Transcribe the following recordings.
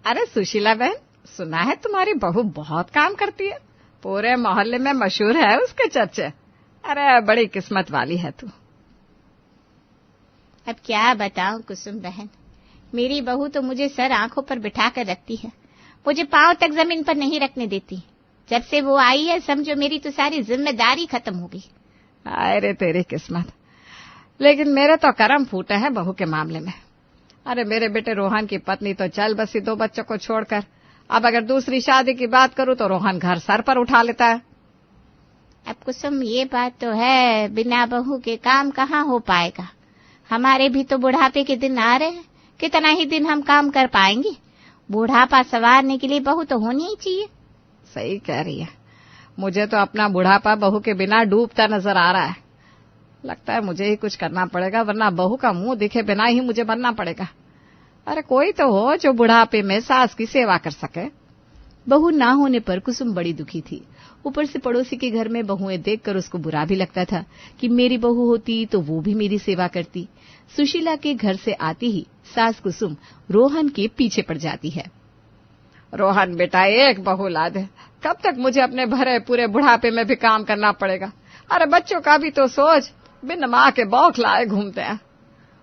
अरे सुशीला बहन, सुना है तुम्हारी बहू बहुत काम करती है, पूरे मोहल्ले में मशहूर है उसके चर्चे। अरे बड़ी किस्मत वाली है तू। अब क्या बताऊं कुसुम बहन, मेरी बहू तो मुझे सर आंखों पर बिठा कर रखती है, मुझे पांव तक जमीन पर नहीं रखने देती। जब से वो आई है समझो मेरी तो सारी जिम्मेदारी खत्म हो गई। अरे तेरी किस्मत, लेकिन मेरे तो करम फूटे हैं बहू के मामले में। अरे मेरे बेटे रोहन की पत्नी तो चल बसी 2 बच्चों को छोड़कर, अब अगर दूसरी शादी की बात करूं तो रोहन घर सर पर उठा लेता है। अब कुसुम ये बात तो है, बिना बहू के काम कहाँ हो पाएगा। हमारे भी तो बुढ़ापे के दिन आ रहे हैं, कितना ही दिन हम काम कर पाएंगे। बुढ़ापा संवारने के लिए बहू तो होनी ही चाहिए। सही कह रही है, मुझे तो अपना बुढ़ापा बहू के बिना डूबता नजर आ रहा है। लगता है मुझे ही कुछ करना पड़ेगा, वरना बहू का मुंह दिखे बिना ही मुझे बनना पड़ेगा। अरे कोई तो हो जो बुढ़ापे में सास की सेवा कर सके। बहू ना होने पर कुसुम बड़ी दुखी थी। ऊपर से पड़ोसी के घर में बहुएं देखकर उसको बुरा भी लगता था कि मेरी बहू होती तो वो भी मेरी सेवा करती। सुशीला के घर से आती ही सास कुसुम रोहन के पीछे पड़ जाती है। रोहन बेटा, एक बहू ला दे, कब तक मुझे अपने भरे पूरे बुढ़ापे में भी काम करना पड़ेगा। अरे बच्चों का भी तो सोच, बिन माँ के बौखलाए घूमते हैं।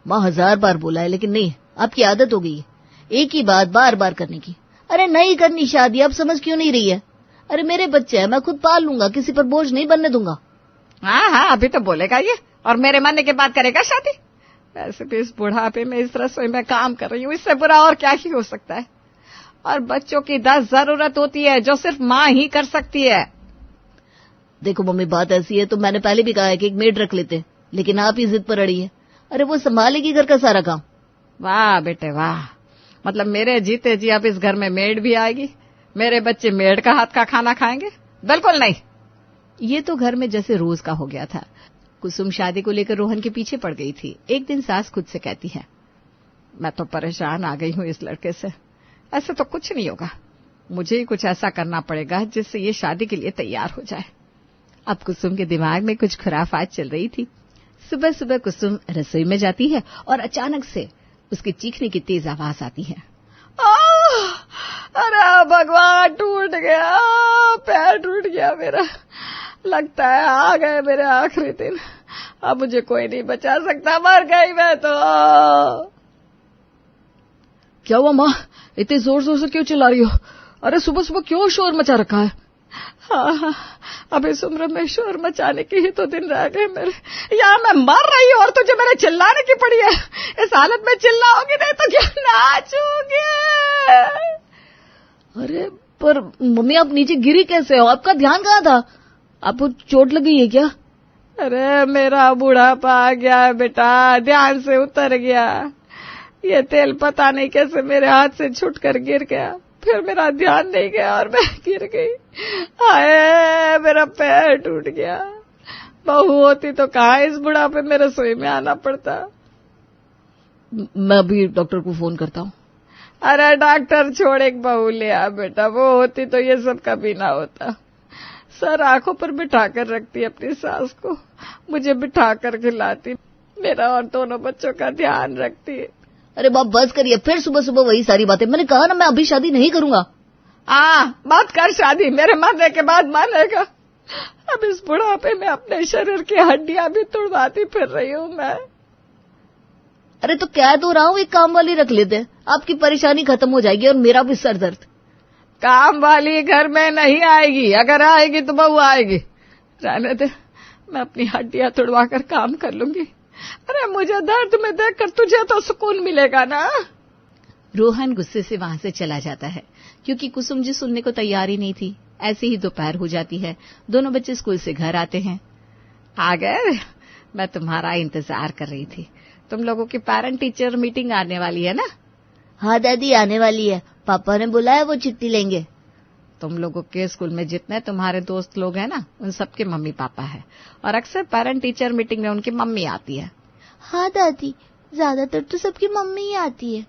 माँ 1000 बार बोला है, लेकिन नहीं, आपकी आदत हो गई है एक ही बात बार बार करने की। अरे नहीं करनी शादी, आप समझ क्यों नहीं रही है? अरे मेरे बच्चे हैं, मैं खुद पाल लूंगा, किसी पर बोझ नहीं बनने दूंगा। हाँ, अभी तो बोलेगा ये, और मेरे मरने के बाद करेगा शादी। वैसे भी इस बुढ़ापे में इस रसोई में काम कर रही हूँ, इससे बुरा और क्या ही हो सकता है। और बच्चों की 10 जरूरत होती है जो सिर्फ माँ ही कर सकती है। देखो मम्मी, बात ऐसी है तो मैंने पहले भी कहा है कि एक मेड रख लेते, लेकिन आप ही जिद पर अड़ी है। अरे वो संभालेगी घर का सारा काम। वाह बेटे वाह, मतलब मेरे जीते जी अब इस घर में मेड भी आएगी, मेरे बच्चे मेड का हाथ का खाना खाएंगे? बिल्कुल नहीं। ये तो घर में जैसे रोज का हो गया था। कुसुम शादी को लेकर रोहन के पीछे पड़ गई थी। एक दिन सास खुद से कहती है, मैं तो परेशान आ गई हूँ इस लड़के से, ऐसे तो कुछ नहीं होगा, मुझे ही कुछ ऐसा करना पड़ेगा जिससे ये शादी के लिए तैयार हो जाए। अब कुसुम के दिमाग में कुछ खुराफात चल रही थी। सुबह सुबह कुसुम रसोई में जाती है और अचानक से उसके चीखने की तेज आवाज आती है। अरे भगवान, टूट गया, पैर टूट गया मेरा। लगता है आ गए मेरे आखिरी दिन, अब मुझे कोई नहीं बचा सकता, मर गई मैं तो। क्या हुआ माँ, इतने जोर जोर से क्यों चिल्ला रही हो? अरे सुबह सुबह क्यों शोर मचा रखा है? हाँ, अब इस उम्र में शोर मचाने के ही तो दिन रह गए मेरे। यहाँ मैं मर रही हूँ और तुझे मेरे चिल्लाने की पड़ी है। इस हालत में चिल्लाओगी नहीं तो क्या नाचोगे? अरे पर मम्मी, आप नीचे गिरी कैसे हो? आपका ध्यान कहाँ था? आपको चोट लगी है क्या? अरे मेरा बुढ़ापा आ गया बेटा, ध्यान से उतर गया। ये तेल पता नहीं कैसे मेरे हाथ से छूटकर गिर गया, फिर मेरा ध्यान नहीं गया और मैं गिर गई। हाय, मेरा पैर टूट गया। बहू होती तो कहाँ इस बुढ़ापे में रसोई में आना पड़ता। मैं अभी डॉक्टर को फोन करता हूँ। अरे डॉक्टर छोड़, एक बहू ले आ बेटा, वो होती तो ये सब कभी ना होता। सर आंखों पर बिठा कर रखती अपनी सास को, मुझे बिठा कर खिलाती, मेरा और दोनों बच्चों का ध्यान रखती। अरे बाप बस करिए, फिर सुबह सुबह वही सारी बातें। मैंने कहा ना मैं अभी शादी नहीं करूंगा। मत कर शादी, मेरे मरने के बाद मानेगा। अब इस बुढ़ापे में अपने शरीर की हड्डियां भी तुड़वाती फिर रही हूँ मैं। अरे तो कह तो रहा हूँ, एक काम वाली रख लेते हैं, आपकी परेशानी खत्म हो जाएगी और मेरा भी सर दर्द। काम वाली घर में नहीं आएगी, अगर आएगी तो बहू आएगी। रहने दे, मैं अपनी हड्डियां तुड़वा कर काम कर लूंगी। अरे मुझे दर्द में देखकर तुझे तो सुकून मिलेगा ना। रोहन गुस्से से वहां से चला जाता है, क्योंकि कुसुम जी सुनने को तैयार ही नहीं थी। ऐसे ही दोपहर हो जाती है, दोनों बच्चे स्कूल से घर आते हैं। आ गए? मैं तुम्हारा इंतजार कर रही थी। तुम लोगों की पेरेंट टीचर मीटिंग आने वाली है ना? हाँ दादी, आने वाली है, पापा ने बुलाया, वो छुट्टी लेंगे। तुम लोगों के स्कूल में जितने तुम्हारे दोस्त लोग हैं ना, उन सबके मम्मी पापा है, और अक्सर पेरेंट टीचर मीटिंग में उनकी मम्मी आती है। हाँ दादी, ज्यादातर तो सबकी मम्मी ही आती है।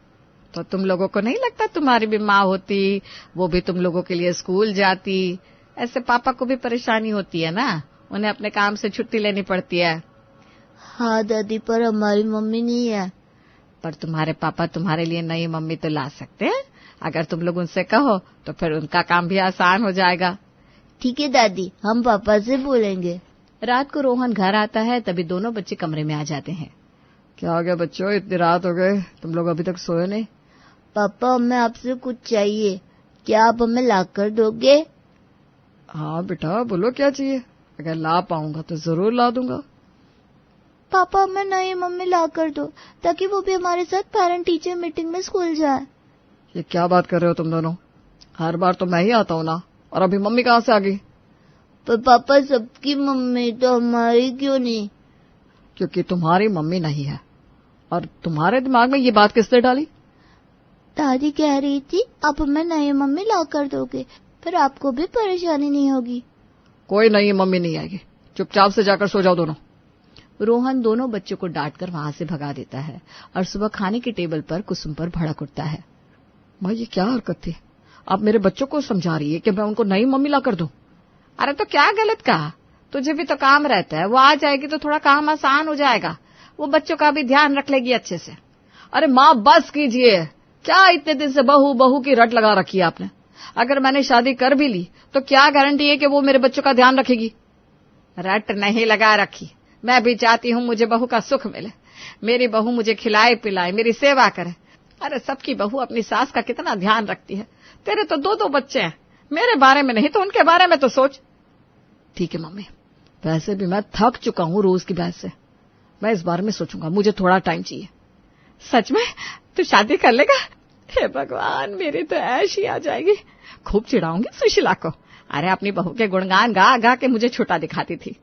तो तुम लोगों को नहीं लगता तुम्हारी भी माँ होती, वो भी तुम लोगों के लिए स्कूल जाती? ऐसे पापा को भी परेशानी होती है ना, उन्हें अपने काम से छुट्टी लेनी पड़ती है। हाँ दादी, पर हमारी मम्मी नहीं है। पर तुम्हारे पापा तुम्हारे लिए नई मम्मी तो ला सकते हैं। अगर तुम लोग उनसे कहो तो फिर उनका काम भी आसान हो जाएगा। ठीक है दादी, हम पापा से बोलेंगे। रात को रोहन घर आता है, तभी दोनों बच्चे कमरे में आ जाते हैं। क्या हो गया बच्चों, इतनी रात हो गए, तुम लोग अभी तक सोए नहीं? पापा, हमें आपसे कुछ चाहिए, क्या आप हमें लाकर दोगे? हाँ बेटा, बोलो क्या चाहिए। अगर ला पाऊंगा तो जरूर ला दूंगा। पापा, हमें नई मम्मी लाकर दो, ताकि वो भी हमारे साथ पेरेंट टीचर मीटिंग में स्कूल जाए। ये क्या बात कर रहे हो तुम दोनों? हर बार तो मैं ही आता हूँ ना, और अभी मम्मी कहाँ से आ गई? पर पापा, सबकी मम्मी तो हमारी क्यों नहीं? क्योंकि तुम्हारी मम्मी नहीं है। और तुम्हारे दिमाग में ये बात किसने डाली? दादी कह रही थी आप हमें नई मम्मी लाकर दोगे, फिर आपको भी परेशानी नहीं होगी। कोई नई मम्मी नहीं आएगी, चुपचाप से जाकर सो जाओ दोनों। रोहन दोनों बच्चों को डांटकर वहां से भगा देता है और सुबह खाने की टेबल पर कुसुम पर भड़क उठता है। माँ, ये क्या हरकत थी? आप मेरे बच्चों को समझा रही है कि मैं उनको नई मम्मी ला कर दूं? अरे तो क्या गलत कहा? तुझे भी तो काम रहता है, वो आ जाएगी तो थोड़ा काम आसान हो जाएगा, वो बच्चों का भी ध्यान रख लेगी अच्छे से। अरे माँ, बस कीजिए। क्या इतने दिन से बहू बहू की रट लगा रखी है आपने? अगर मैंने शादी कर भी ली तो क्या गारंटी है कि वो मेरे बच्चों का ध्यान रखेगी? रट नहीं लगा रखी, मैं भी चाहती हूँ मुझे बहू का सुख मिले, मेरी बहू मुझे खिलाए पिलाए, मेरी सेवा करे। अरे सबकी बहू अपनी सास का कितना ध्यान रखती है। तेरे तो दो बच्चे हैं, मेरे बारे में नहीं तो उनके बारे में तो सोच। ठीक है मम्मी, वैसे भी मैं थक चुका हूँ रोज की बहस से। मैं इस बारे में सोचूंगा, मुझे थोड़ा टाइम चाहिए। सच में तू शादी कर लेगा? हे भगवान, मेरी तो ऐश ही आ जाएगी। खूब चिढ़ाऊंगी सुशीला को। अरे अपनी बहू के गुणगान गा गा के मुझे छोटा दिखाती थी।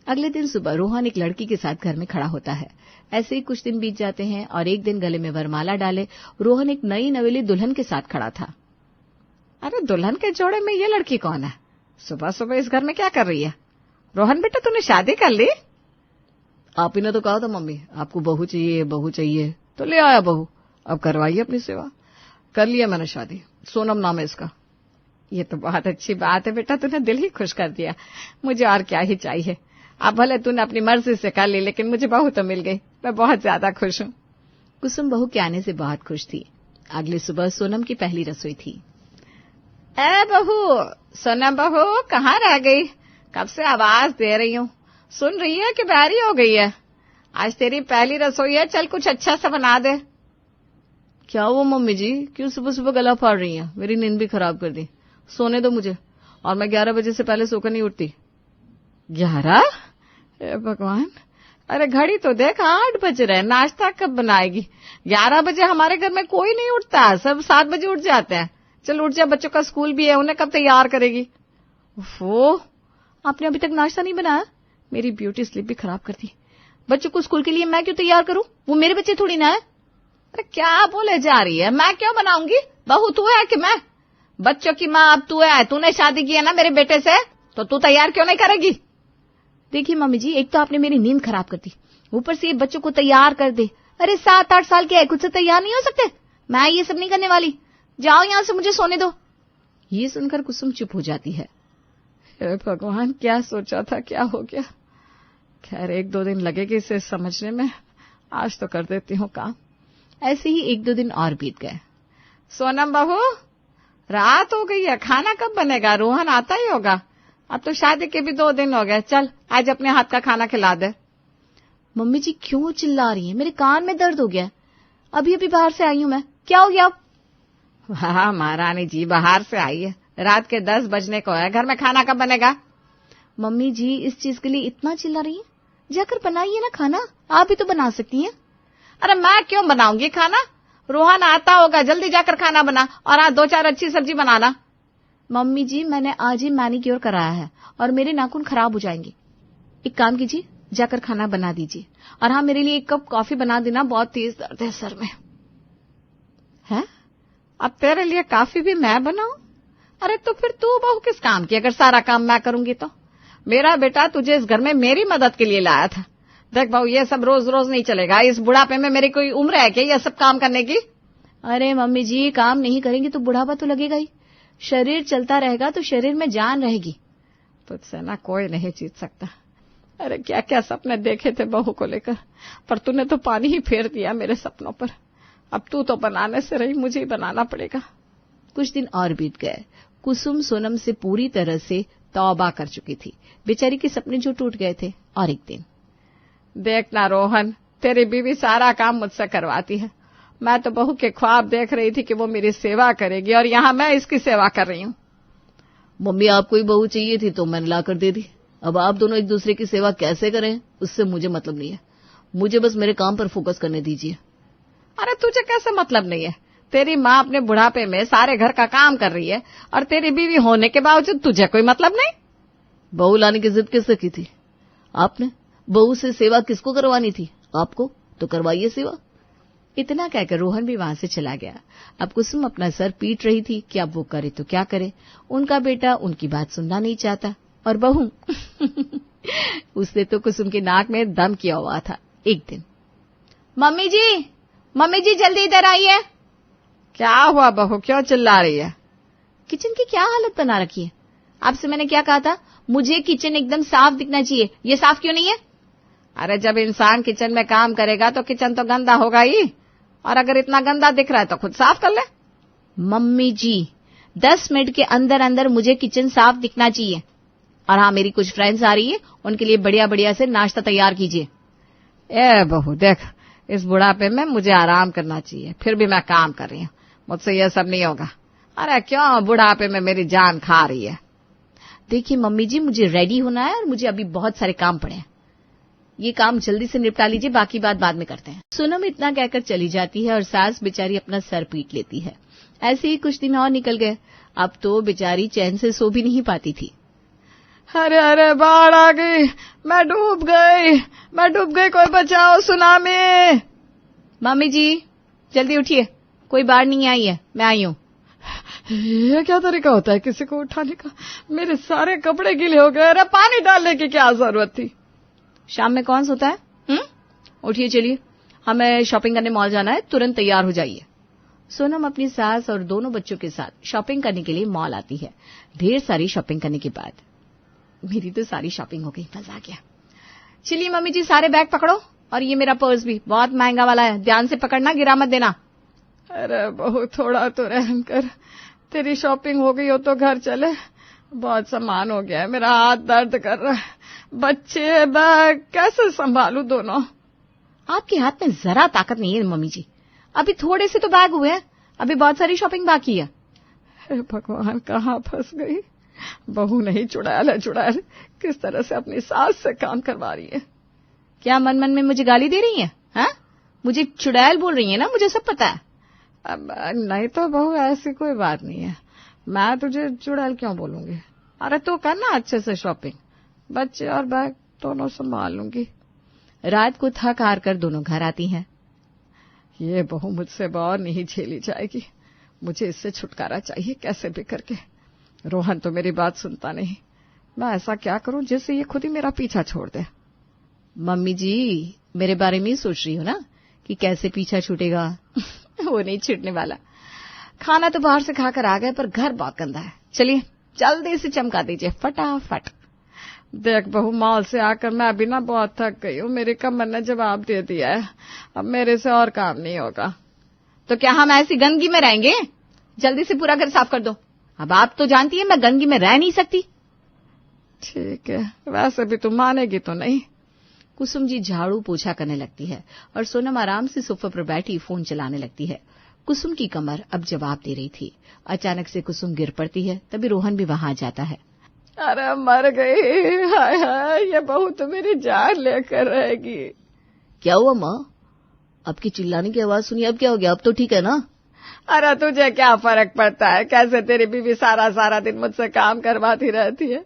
अगले दिन सुबह रोहन एक लड़की के साथ घर में खड़ा होता है। ऐसे ही कुछ दिन बीत जाते हैं और एक दिन गले में वरमाला डाले रोहन एक नई नवेली दुल्हन के साथ खड़ा था। अरे दुल्हन के जोड़े में ये लड़की कौन है? सुबह सुबह इस घर में क्या कर रही है? रोहन बेटा, तूने शादी कर ली? आप ही ने तो कहा था मम्मी, आपको बहू चाहिए बहू चाहिए, तो ले आया बहू। अब करवाइए अपनी सेवा। कर लिया मैंने शादी, सोनम नाम है इसका। ये तो बहुत अच्छी बात है बेटा, तूने दिल ही खुश कर दिया। मुझे और क्या ही चाहिए। अब भले तूने अपनी मर्जी से कर ली, लेकिन मुझे बहू तो मिल गई। मैं बहुत ज्यादा खुश हूँ। कुसुम बहू के आने से बहुत खुश थी। अगली सुबह सोनम की पहली रसोई थी। ए बहू, सोनम बहू कहाँ रह गई? कब से आवाज दे रही हूँ, सुन रही है कि बहरी हो गई है? आज तेरी पहली रसोई है, चल कुछ अच्छा सा बना दे। क्या वो मम्मी जी, क्यों सुबह सुबह गला फाड़ रही हैं? मेरी नींद भी खराब कर दी। सोने दो मुझे, और मैं 11 बजे से पहले सोकर नहीं उठती। 11? भगवान, अरे घड़ी तो देख, 8 बज रहे। नाश्ता कब बनाएगी? 11 बजे हमारे घर में कोई नहीं उठता, सब 7 बजे उठ जाते हैं। चल उठ जा, बच्चों का स्कूल भी है, उन्हें कब तैयार करेगी? वो आपने अभी तक नाश्ता नहीं बनाया? मेरी ब्यूटी स्लिप भी खराब कर दी। बच्चों को स्कूल के लिए मैं क्यों तैयार करूं? वो मेरे बच्चे थोड़ी ना है। अरे क्या बोले जा रही है? मैं क्यों बनाऊंगी? बहू तू है कि मैं? बच्चों की माँ अब तू है। तूने शादी की है ना मेरे बेटे से, तो तू तैयार क्यों नहीं करेगी? देखिए मम्मी जी, एक तो आपने मेरी नींद खराब कर दी, ऊपर से ये बच्चों को तैयार कर दे। अरे 7-8 साल के है, कुछ से तैयार नहीं हो सकते? मैं ये सब नहीं करने वाली। जाओ यहां से, मुझे सोने दो। ये सुनकर कुसुम चुप हो जाती है। हे भगवान, क्या सोचा था, क्या हो गया? खैर 1-2 दिन लगेगी इसे समझने में, आज तो कर देती हूँ काम। ऐसे ही 1-2 दिन और बीत गए। सोनम बहू, रात हो गई है, खाना कब बनेगा? रोहन आता ही होगा। अब तो शादी के भी 2 दिन हो गए, चल आज अपने हाथ का खाना खिला दे। मम्मी जी क्यों चिल्ला रही है? मेरे कान में दर्द हो गया। अभी अभी बाहर से आई हूं मैं, क्या हो गया? वाह महारानी जी, बाहर से आई है, रात के 10 बजने को है, घर में खाना कब बनेगा? मम्मी जी इस चीज के लिए इतना चिल्ला रही है, जाकर बनाइए ना खाना, आप ही तो बना सकती हैं। अरे मैं क्यों बनाऊंगी खाना? रोहन आता होगा, जल्दी जाकर खाना बना, और आज 2-4 अच्छी सब्जी बनाना। मम्मी जी मैंने आज ही मैनिक्योर कराया है और मेरे नाखून खराब हो जाएंगे। एक काम कीजिए, जाकर खाना बना दीजिए, और हाँ मेरे लिए 1 कप कॉफी बना देना, बहुत तेज दर्द है सर में। है? अब तेरे लिए कॉफी भी मैं बनाऊं? अरे तो फिर तू बहू किस काम की, अगर सारा काम मैं करूंगी तो? मेरा बेटा तुझे इस घर में मेरी मदद के लिए लाया था। देख बहू, ये सब रोज रोज नहीं चलेगा। इस बुढ़ापे में मेरी कोई उम्र है क्या ये सब काम करने की? अरे मम्मी जी, काम नहीं करेंगी तो बुढ़ापा तो लगेगा ही। शरीर चलता रहेगा तो शरीर में जान रहेगी। तुझसे ना कोई नहीं जीत सकता। अरे क्या क्या सपने देखे थे बहू को लेकर, पर तूने तो पानी ही फेर दिया मेरे सपनों पर। अब तू तो बनाने से रही, मुझे ही बनाना पड़ेगा। कुछ दिन और बीत गए। कुसुम सोनम से पूरी तरह से तौबा कर चुकी थी। बेचारी के सपने जो टूट गए थे। और एक दिन, देखना रोहन, तेरी बीवी सारा काम मुझसे करवाती है। मैं तो बहू के ख्वाब देख रही थी कि वो मेरी सेवा करेगी, और यहाँ मैं इसकी सेवा कर रही हूँ। मम्मी आपको ही बहू चाहिए थी तो मैंने लाकर दे दी। अब आप दोनों एक दूसरे की सेवा कैसे करें उससे मुझे मतलब नहीं है। मुझे बस मेरे काम पर फोकस करने दीजिए। अरे तुझे कैसे मतलब नहीं है? तेरी माँ अपने बुढ़ापे में सारे घर का काम कर रही है, और तेरी बीवी होने के बावजूद तुझे कोई मतलब नहीं। बहू लाने की जिद किससे की थी आपने? बहू से सेवा किसको करवानी थी? आपको। तो करवाइए सेवा। इतना कहकर रोहन भी वहां से चला गया। अब कुसुम अपना सर पीट रही थी कि अब वो करे तो क्या करे। उनका बेटा उनकी बात सुनना नहीं चाहता, और बहू उसने तो कुसुम के नाक में दम किया हुआ था। एक दिन, मम्मी जी जल्दी इधर आइए। क्या हुआ बहू, क्यों चिल्ला रही है? किचन की क्या हालत बना रखी है? आपसे मैंने क्या कहा था? मुझे किचन एकदम साफ दिखना चाहिए। ये साफ क्यों नहीं है? अरे जब इंसान किचन में काम करेगा तो किचन तो गंदा होगा ही, और अगर इतना गंदा दिख रहा है तो खुद साफ कर ले। मम्मी जी, 10 मिनट के अंदर अंदर मुझे किचन साफ दिखना चाहिए। और हाँ, मेरी कुछ फ्रेंड्स आ रही है, उनके लिए बढ़िया बढ़िया से नाश्ता तैयार कीजिए। ए बहू देख, इस बुढ़ापे में मुझे आराम करना चाहिए, फिर भी मैं काम कर रही हूँ। मुझसे यह सब नहीं होगा। अरे क्यों बुढ़ापे में मेरी जान खा रही है? देखिए मम्मी जी, मुझे रेडी होना है और मुझे अभी बहुत सारे काम पड़े हैं। ये काम जल्दी से निपटा लीजिए, बाकी बात बाद में करते हैं। सोनम इतना कहकर चली जाती है और सास बेचारी अपना सर पीट लेती है। ऐसे ही कुछ दिन और निकल गए। अब तो बेचारी चैन से सो भी नहीं पाती थी। अरे अरे बाढ़ आ गई, मैं डूब गई, कोई बचाओ, सुनामी। मम्मी जी जल्दी उठिए, कोई बाढ़ नहीं आई है, मैं आई हूँ। ये क्या तरीका होता है किसी को उठाने का? मेरे सारे कपड़े गीले हो गए। अरे पानी डालने की क्या जरूरत थी? शाम में कौन सोता है? उठिए, चलिए, हमें शॉपिंग करने मॉल जाना है, तुरंत तैयार हो जाइए। सोनम अपनी सास और दोनों बच्चों के साथ शॉपिंग करने के लिए मॉल आती है। ढेर सारी शॉपिंग करने के बाद मेरी तो सारी शॉपिंग हो गई, मजा आ गया। चलिए मम्मी जी, सारे बैग पकड़ो, और ये मेरा पर्स भी बहुत महंगा वाला है, ध्यान से पकड़ना, गिरा मत देना। अरे बहू थोड़ा तो रहम कर, तेरी शॉपिंग हो गई हो तो घर चले। बहुत सामान हो गया है, मेरा हाथ दर्द कर रहा है। बच्चे बैग कैसे संभालूं दोनों? आपके हाथ में जरा ताकत नहीं है मम्मी जी, अभी थोड़े से तो बैग हुए हैं, अभी बहुत सारी शॉपिंग बाकी है। हे भगवान, कहाँ फंस गई। बहू नहीं, चुड़ैल किस तरह से अपनी सास से काम करवा रही है। क्या मन मन में मुझे गाली दे रही है? हाँ, मुझे चुड़ैल बोल रही है ना, मुझे सब पता है। अब नहीं तो बहू, ऐसी कोई बात नहीं है, मैं तुझे चुड़ैल क्यों बोलूंगी। अरे तू करना अच्छे से शॉपिंग, बच्चे और बैग दोनों संभाल लूंगी। रात को थक हार कर दोनों घर आती हैं। ये बहू मुझसे और नहीं झेली जाएगी, मुझे इससे छुटकारा चाहिए कैसे भी करके। रोहन तो मेरी बात सुनता नहीं, मैं ऐसा क्या करूं जिससे ये खुद ही मेरा पीछा छोड़ दे। मम्मी जी मेरे बारे में ही सोच रही हो ना कि कैसे पीछा छूटेगा? वो नहीं छूटने वाला। खाना तो बाहर से खाकर आ गए, पर घर बहुत गंदा है। चलिए जल्दी से चमका दीजिए फटाफट। देख बहू, मॉल से आकर मैं अभी ना बहुत थक गई हूँ, मेरी कमर ने जवाब दे दिया है, अब मेरे से और काम नहीं होगा। तो क्या हम ऐसी गंदगी में रहेंगे? जल्दी से पूरा घर साफ कर दो। अब आप तो जानती है मैं गंदगी में रह नहीं सकती। ठीक है, वैसे भी तुम मानेगी तो नहीं। कुसुम जी झाड़ू पोछा करने लगती है और सोनम आराम से सोफे पर बैठी फोन चलाने लगती है। कुसुम की कमर अब जवाब दे रही थी। अचानक से कुसुम गिर पड़ती है, तभी रोहन भी वहां जाता है। अरे मर गई, हाय हाय, ये बहू तो मेरी जान लेकर रहेगी। क्या हुआ माँ? आपकी चिल्लाने की आवाज सुनी, अब क्या हो गया? अब तो ठीक है ना? अरे तुझे क्या फर्क पड़ता है, कैसे तेरी बीवी सारा दिन मुझसे काम करवाती रहती है।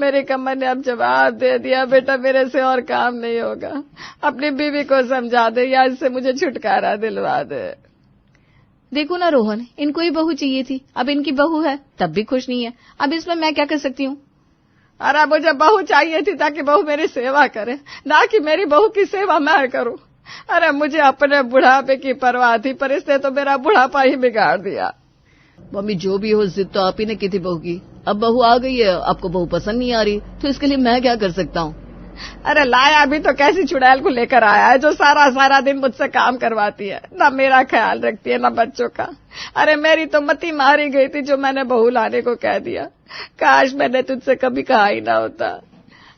मेरी कमर ने अब जवाब दे दिया, बेटा मेरे से और काम नहीं होगा। अपनी बीवी को समझा दे या इससे मुझे छुटकारा दिलवा दे। देखो ना रोहन, इनको ही बहू चाहिए थी, अब इनकी बहू है तब भी खुश नहीं है। अब इसमें मैं क्या कर सकती हूँ? अरे मुझे बहू चाहिए थी ताकि बहू मेरी सेवा करे, ना कि मेरी बहू की सेवा मैं करूं। अरे मुझे अपने बुढ़ापे की परवाह थी, पर इसने तो मेरा बुढ़ापा ही बिगाड़ दिया। मम्मी जो भी हो, जिद तो आप ही ने की थी बहू की। अब बहू आ गई है, आपको बहू पसंद नहीं आ रही, तो इसके लिए मैं क्या कर सकता हूँ? अरे लाया भी तो कैसी चुड़ैल को लेकर आया है जो सारा सारा दिन मुझसे काम करवाती है, ना मेरा ख्याल रखती है ना बच्चों का। अरे मेरी तो मती मारी गई थी जो मैंने बहू लाने को कह दिया। काश मैंने तुझसे कभी कहा ही ना होता,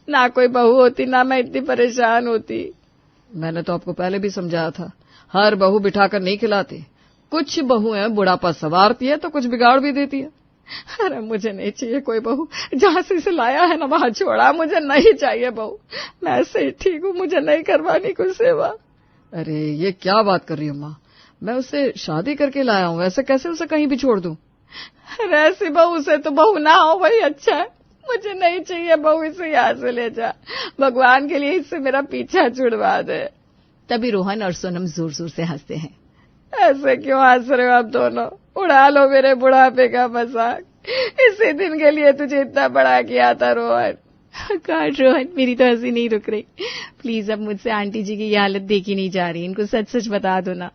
ना कोई बहू होती ना मैं इतनी परेशान होती। मैंने तो आपको पहले भी समझाया था, हर बहू बिठाकर नहीं खिलाती। कुछ बहू है बुढ़ापा संवारती है तो कुछ बिगाड़ भी देती है। अरे मुझे नहीं चाहिए कोई बहू, जहां से इसे लाया है ना वहां छोड़ा। मुझे नहीं चाहिए बहू, मैं ऐसे ही ठीक हूँ, मुझे नहीं करवानी कोई सेवा। अरे ये क्या बात कर रही हो माँ, मैं उससे शादी करके लाया हूँ, ऐसे कैसे उसे कहीं भी छोड़ दूं? अरे ऐसी बहू से तो बहू ना हो वही अच्छा है। मुझे नहीं चाहिए बहू, इसे यहाँ से ले जा, भगवान के लिए इससे मेरा पीछा छुड़वा दे। तभी रोहन और सोनम जोर जोर से हंसते हैं। ऐसे क्यों हंस रहे हो आप दोनों? उड़ा लो मेरे बुढ़ापे का मजाक। इसी दिन के लिए तुझे इतना बड़ा किया था रोहन। गॉड रोहन, मेरी तो हंसी नहीं रुक रही। प्लीज अब मुझसे आंटी जी की ये हालत देखी नहीं जा रही, इनको सच सच बता दो ना।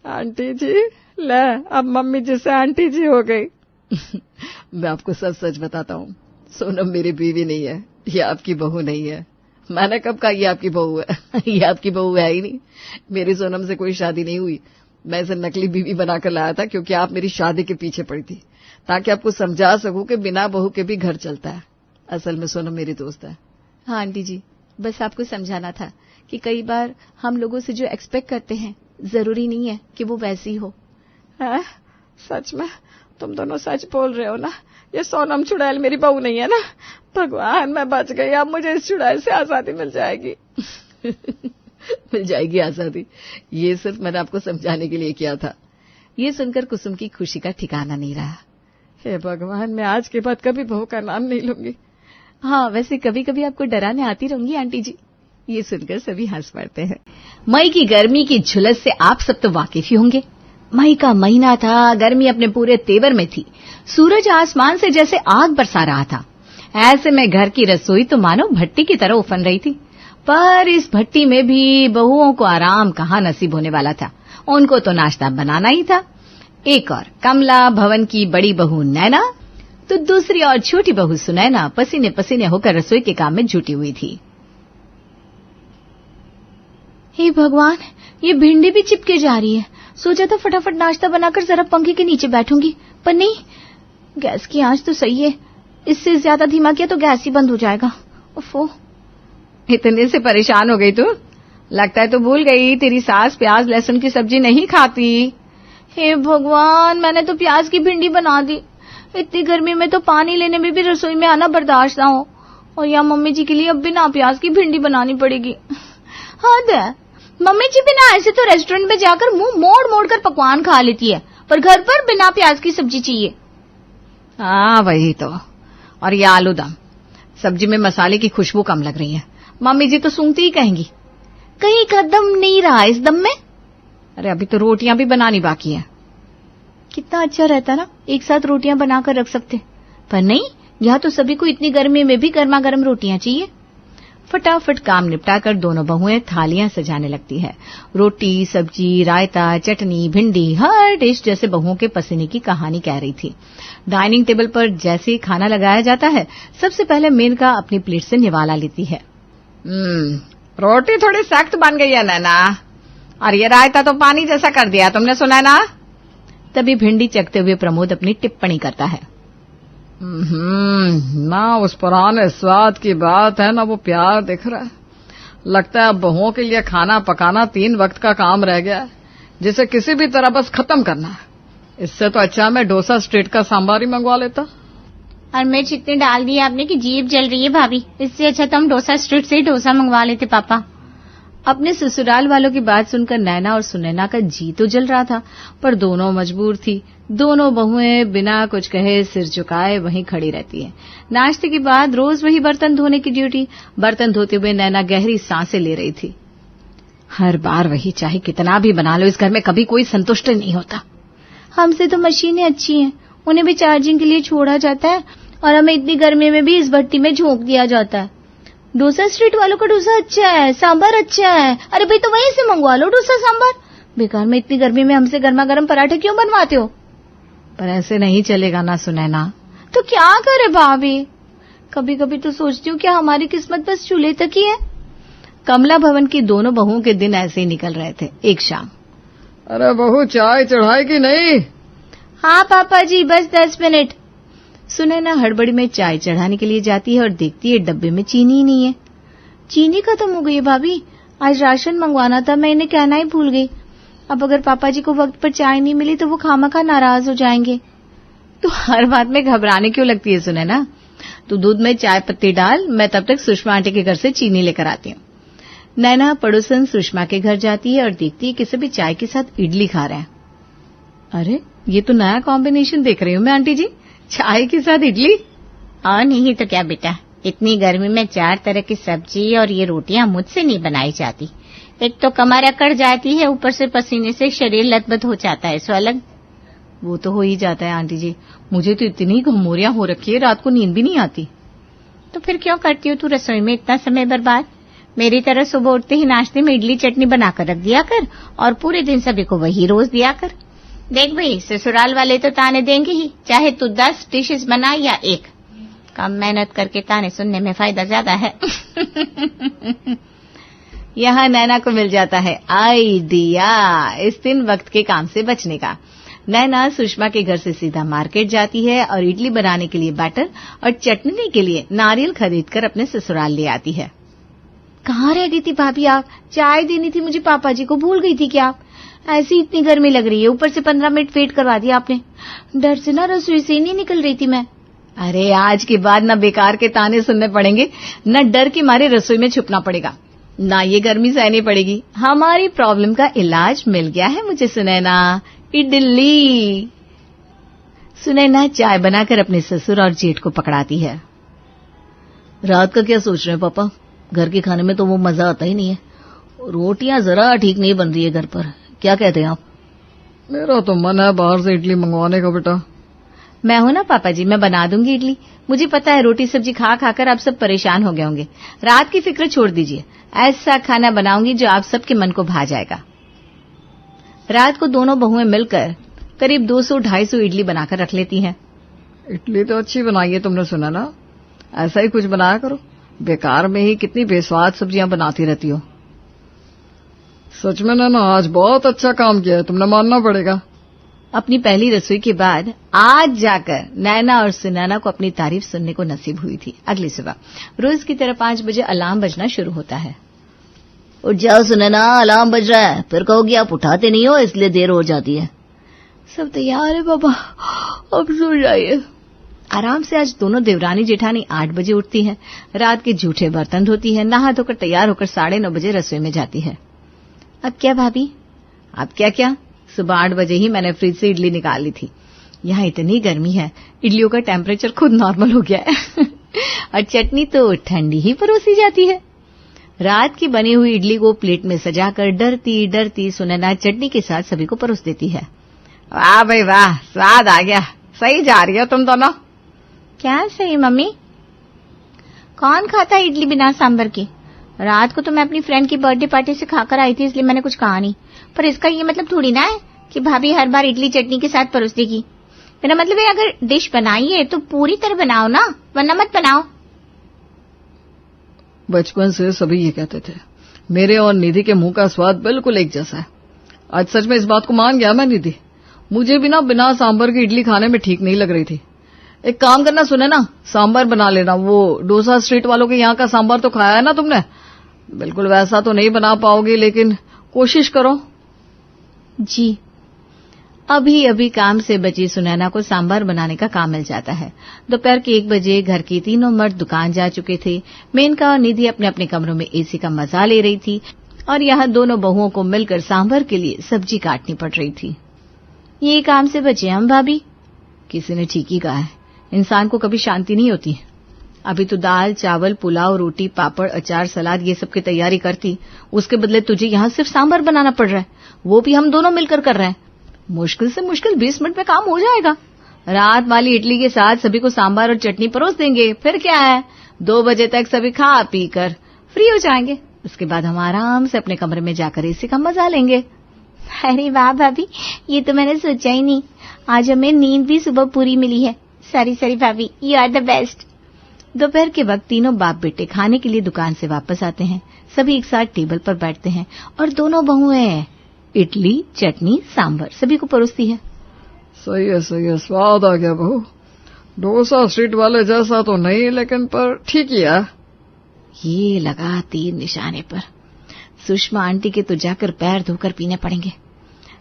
आंटी जी? ले अब मम्मी जी से आंटी जी हो गई। मैं आपको सच सच बताता हूँ, सोनम मेरी बीवी नहीं है, ये आपकी बहू नहीं है। मैंने कब कहा ये आपकी बहू है? ये आपकी बहू है ही नहीं। मेरी सोनम से कोई शादी नहीं हुई। मैं इसे नकली बीवी बनाकर लाया था क्योंकि आप मेरी शादी के पीछे पड़ी थी, ताकि आपको समझा सकूं कि बिना बहू के भी घर चलता है। असल में सोनम मेरी दोस्त है। हाँ आंटी जी, बस आपको समझाना था कि कई बार हम लोगों से जो एक्सपेक्ट करते हैं जरूरी नहीं है कि वो वैसी हो। है? सच में तुम दोनों सच बोल रहे हो ना? ये सोनम चुड़ैल मेरी बहू नहीं है ना? भगवान मैं बच गई, अब मुझे इस चुड़ैल से आजादी मिल जाएगी। मिल जाएगी आजादी, ये सिर्फ मैंने आपको समझाने के लिए किया था। ये सुनकर कुसुम की खुशी का ठिकाना नहीं रहा। हे भगवान, मैं आज के बाद कभी बहू का नाम नहीं लूंगी। हाँ वैसे कभी कभी आपको डराने आती रहूंगी आंटी जी। ये सुनकर सभी हंस पड़ते हैं। मई की गर्मी की झुलस से आप सब तो वाकिफ ही होंगे। मई का महीना था, गर्मी अपने पूरे तेवर में थी। सूरज आसमान से जैसे आग बरसा रहा था। ऐसे में घर की रसोई तो मानो भट्टी की तरह उफन रही थी। पर इस भट्टी में भी बहुओं को आराम कहाँ नसीब होने वाला था। उनको तो नाश्ता बनाना ही था। एक और कमला, भवन की बड़ी बहू नैना, तो दूसरी और छोटी बहू सुनैना पसीने पसीने होकर रसोई के काम में जुटी हुई थी। हे भगवान, ये भिंडी भी चिपके जा रही है। सोचा था फटाफट नाश्ता बनाकर जरा पंखे के नीचे बैठूंगी, पर नहीं, गैस की आंच तो सही है। इससे ज्यादा धीमा किया तो गैस ही बंद हो जाएगा। उफ़ो, इतने से परेशान हो गई तू? लगता है तो भूल गई, तेरी सास प्याज लहसुन की सब्जी नहीं खाती। हे भगवान, मैंने तो प्याज की भिंडी बना दी। इतनी गर्मी में तो पानी लेने में भी रसोई में आना बर्दाश्त ना हो, और यहाँ मम्मी जी के लिए अब बिना प्याज की भिंडी बनानी पड़ेगी। हाँ मम्मी जी बिना ऐसे तो रेस्टोरेंट में जाकर मुंह मोड़ मोड़ कर पकवान खा लेती है, पर घर पर बिना प्याज की सब्जी चाहिए। हाँ वही तो। और ये आलू दम, सब्जी में मसाले की खुशबू कम लग रही है। मम्मी जी तो सूंघती ही कहेंगी, कहीं का दम नहीं रहा इस दम में। अरे अभी तो रोटियां भी बनानी बाकी है। कितना अच्छा रहता ना, एक साथ रोटियां बनाकर रख सकते, पर नहीं, यहाँ तो सभी को इतनी गर्मी में भी गर्मा गर्म रोटियां चाहिए। फटाफट काम निपटाकर दोनों बहुएं थालियां सजाने लगती है। रोटी, सब्जी, रायता, चटनी, भिंडी, हर डिश जैसे बहुओं के पसीने की कहानी कह रही थी। डाइनिंग टेबल पर जैसे ही खाना लगाया जाता है, सबसे पहले मेनका अपनी प्लेट से निवाला लेती है। रोटी थोड़ी सख्त बन गई है नैना, और ये रायता तो पानी जैसा कर दिया, तुमने सुना ना? तभी भिंडी चखते हुए प्रमोद अपनी टिप्पणी करता है। ना उस पुराने स्वाद की बात है, ना वो प्यार दिख रहा है। लगता है अब बहुओं के लिए खाना पकाना 3 वक्त का काम रह गया है, जिसे किसी भी तरह बस खत्म करना है। इससे तो अच्छा मैं डोसा स्ट्रीट का सांबार ही मंगवा लेता। और मिर्च इतनी डाल दी आपने कि जीभ जल रही है भाभी। इससे अच्छा तो हम डोसा स्ट्रीट से ही डोसा मंगवा लेते पापा। अपने ससुराल वालों की बात सुनकर नैना और सुनैना का जी तो जल रहा था, पर दोनों मजबूर थी। दोनों बहुएं बिना कुछ कहे सिर झुकाए वहीं खड़ी रहती है। नाश्ते के बाद रोज वही बर्तन धोने की ड्यूटी। बर्तन धोते हुए नैना गहरी सांसें ले रही थी। हर बार वही, चाहे कितना भी बना लो, इस घर में कभी कोई संतुष्ट नहीं होता। हमसे तो मशीनें अच्छी हैं, उन्हें भी चार्जिंग के लिए छोड़ा जाता है, और हमें इतनी गर्मी में भी इस भट्टी में झोंक दिया जाता है। डोसा स्ट्रीट वालों का डोसा अच्छा है, सांबर अच्छा है। अरे भाई तो वहीं से मंगवा लो डोसा सांबर। बेकार में इतनी गर्मी में हमसे गर्मा गर्म पराठे क्यों बनवाते हो? पर ऐसे नहीं चलेगा ना सुनैना। तो क्या करे भाभी, कभी कभी तो सोचती हूँ क्या हमारी किस्मत बस चूल्हे तक ही है। कमला भवन की दोनों बहुओं के दिन ऐसे ही निकल रहे थे। एक शाम, अरे बहू चाय चढ़ाए कि नहीं? हाँ पापा जी, बस 10 मिनट। सुनैना हड़बड़ी में चाय चढ़ाने के लिए जाती है और देखती है डब्बे में चीनी ही नहीं है। चीनी खत्म हो गई है भाभी, आज राशन मंगवाना था, मैं इन्हें कहना ही भूल गई। अब अगर पापा जी को वक्त पर चाय नहीं मिली तो वो खामखा नाराज हो जाएंगे। तो हर बात में घबराने क्यों लगती है सुनैना? तो दूध में चाय पत्ती डाल, मैं तब तक सुषमा आंटी के घर से चीनी लेकर आती हूँ। नैना पड़ोसन सुषमा के घर जाती है और देखती है कि सभी चाय के साथ इडली खा रहे हैं। अरे ये तो नया कॉम्बिनेशन देख रही हूँ मैं आंटी जी, चाय के साथ इडली। और नहीं तो क्या बेटा, इतनी गर्मी में 4 तरह की सब्जी और ये रोटियां मुझसे नहीं बनाई जाती। एक तो कमर अकड़ जाती है, ऊपर से पसीने से शरीर लथबथ हो जाता है। अलग वो तो हो ही जाता है आंटी जी, मुझे तो इतनी घमौरियां हो रखी है, रात को नींद भी नहीं आती। तो फिर क्यों करती हो तू रसोई में इतना समय बर्बाद? मेरी तरह सुबह उठते ही नाश्ते में इडली चटनी बनाकर रख दिया कर और पूरे दिन सभी को वही रोज दिया कर। देख भाई, ससुराल वाले तो ताने देंगे ही, चाहे तू 10 डिशेस बना या 1। कम मेहनत करके ताने सुनने में फायदा ज्यादा है। यहाँ नैना को मिल जाता है आइडिया इस दिन वक्त के काम से बचने का। नैना सुषमा के घर से सीधा मार्केट जाती है और इडली बनाने के लिए बैटर और चटनी के लिए नारियल खरीदकर अपने ससुराल ले आती है। कहाँ रह गई थी भाभी आप? चाय देनी थी मुझे पापा जी को, भूल गई थी क्या आप? ऐसी इतनी गर्मी लग रही है, ऊपर से 15 मिनट वेट करवा दिया आपने। डर से ना रसोई से नहीं निकल रही थी मैं। अरे आज के बाद न बेकार के ताने सुनने पड़ेंगे, न डर के मारे रसोई में छुपना पड़ेगा, ना ये गर्मी सहनी पड़ेगी। हमारी प्रॉब्लम का इलाज मिल गया है मुझे सुनैना, इडली। सुनैना चाय बनाकर अपने ससुर और जेठ को पकड़ाती है। रात का क्या सोच रहे हैं पापा? घर के खाने में तो वो मजा आता ही नहीं है, रोटियां जरा ठीक नहीं बन रही है घर पर, क्या कहते हैं आप? मेरा तो मन है बाहर से इडली मंगवाने का बेटा। मैं हूं ना पापा जी, मैं बना दूंगी इडली। मुझे पता है रोटी सब्जी खा खाकर आप सब परेशान हो गए होंगे, रात की फिक्र छोड़ दीजिए, ऐसा खाना बनाऊंगी जो आप सबके मन को भा जाएगा। रात को दोनों बहुएं मिलकर करीब 200-250 इडली बनाकर रख लेती हैं। इडली तो अच्छी बनाई है तुमने, सुना ना? ऐसा ही कुछ बनाया करो, बेकार में ही कितनी बेस्वाद सब्जियां बनाती रहती हो। सच में ना आज बहुत अच्छा काम किया है तुमने, मानना पड़ेगा। अपनी पहली रसोई के बाद आज जाकर नैना और सुनैना को अपनी तारीफ सुनने को नसीब हुई थी। अगली सुबह रोज की तरह 5 बजे अलार्म बजना शुरू होता है। उठ जाओ सुनैना, अलार्म बज रहा है, फिर कहोगी आप उठाते नहीं हो इसलिए देर हो जाती है। सब तैयार है बाबा, अब सो जाइए। आराम से आज दोनों देवरानी जेठानी 8 बजे उठती हैं, रात के जूठे बर्तन धोती है, नहा धोकर तैयार होकर 9:30 बजे रसोई में जाती है। अब क्या भाभी? अब क्या? सुबह 8 बजे ही मैंने फ्रिज से इडली निकाल ली थी। यहाँ इतनी गर्मी है, इडलियों का टेम्परेचर खुद नॉर्मल हो गया है। और चटनी तो ठंडी ही परोसी जाती है। रात की बनी हुई इडली को प्लेट में सजाकर डरती डरती सुनैना चटनी के साथ सभी को परोस देती है। वाह भाई वाह, स्वाद आ गया, सही जा रही हो तुम दोनों। क्या सही मम्मी? कौन खाता है इडली बिना सांभर के? रात को तो मैं अपनी फ्रेंड की बर्थडे पार्टी से खाकर आई थी, इसलिए मैंने कुछ कहा नहीं। पर इसका ये मतलब थोड़ी ना है कि भाभी हर बार इडली चटनी के साथ परोस देगी। मेरा मतलब है अगर डिश बनाई है तो पूरी तरह बनाओ ना, वरना मत बनाओ। बचपन से सभी ये कहते थे, मेरे और निधि के मुंह का स्वाद बिल्कुल एक जैसा है। आज सच में इस बात को मान गया मैं निधि, मुझे भी ना बिना सांभर की इडली खाने में ठीक नहीं लग रही थी। एक काम करना सुने ना, सांभर बना लेना। वो डोसा स्ट्रीट वालों के यहाँ का सांभर तो खाया है ना तुमने? बिल्कुल वैसा तो नहीं बना पाओगी, लेकिन कोशिश करो। जी। अभी अभी काम से बची सुनैना को सांभर बनाने का काम मिल जाता है। दोपहर के 1 बजे घर की तीनों मर्द दुकान जा चुके थे। मेनका और निधि अपने अपने कमरों में एसी का मजा ले रही थी और यहाँ दोनों बहुओं को मिलकर सांभर के लिए सब्जी काटनी पड़ रही थी। ये काम से बचे हम भाभी? किसी ने ठीक ही कहा है, इंसान को कभी शांति नहीं होती। अभी तो दाल चावल पुलाव रोटी पापड़ अचार सलाद ये सब की तैयारी करती, उसके बदले तुझे यहाँ सिर्फ सांभर बनाना पड़ रहा है, वो भी हम दोनों मिलकर कर रहे हैं। मुश्किल से मुश्किल 20 मिनट में काम हो जाएगा। रात वाली इडली के साथ सभी को सांभर और चटनी परोस देंगे, फिर क्या है, 2 बजे तक सभी खा पी कर फ्री हो जाएंगे। उसके बाद हम आराम से अपने कमरे में जाकर एसी का मजा लेंगे। अरे वाह भाभी, ये तो मैंने सोचा ही नहीं। आज हमें नींद भी सुबह पूरी मिली है। सॉरी भाभी, यू आर द बेस्ट। दोपहर के वक्त तीनों बाप बेटे खाने के लिए दुकान से वापस आते हैं। सभी एक साथ टेबल पर बैठते हैं और दोनों बहुएं इडली, चटनी, सांभर सभी को परोसती है। सही है, स्वाद आ गया बहू। डोसा स्ट्रीट वाले जैसा तो नहीं, लेकिन पर ठीक ही है। ये लगा तीर निशाने पर। सुषमा आंटी के तो जाकर पैर धोकर पीने पड़ेंगे।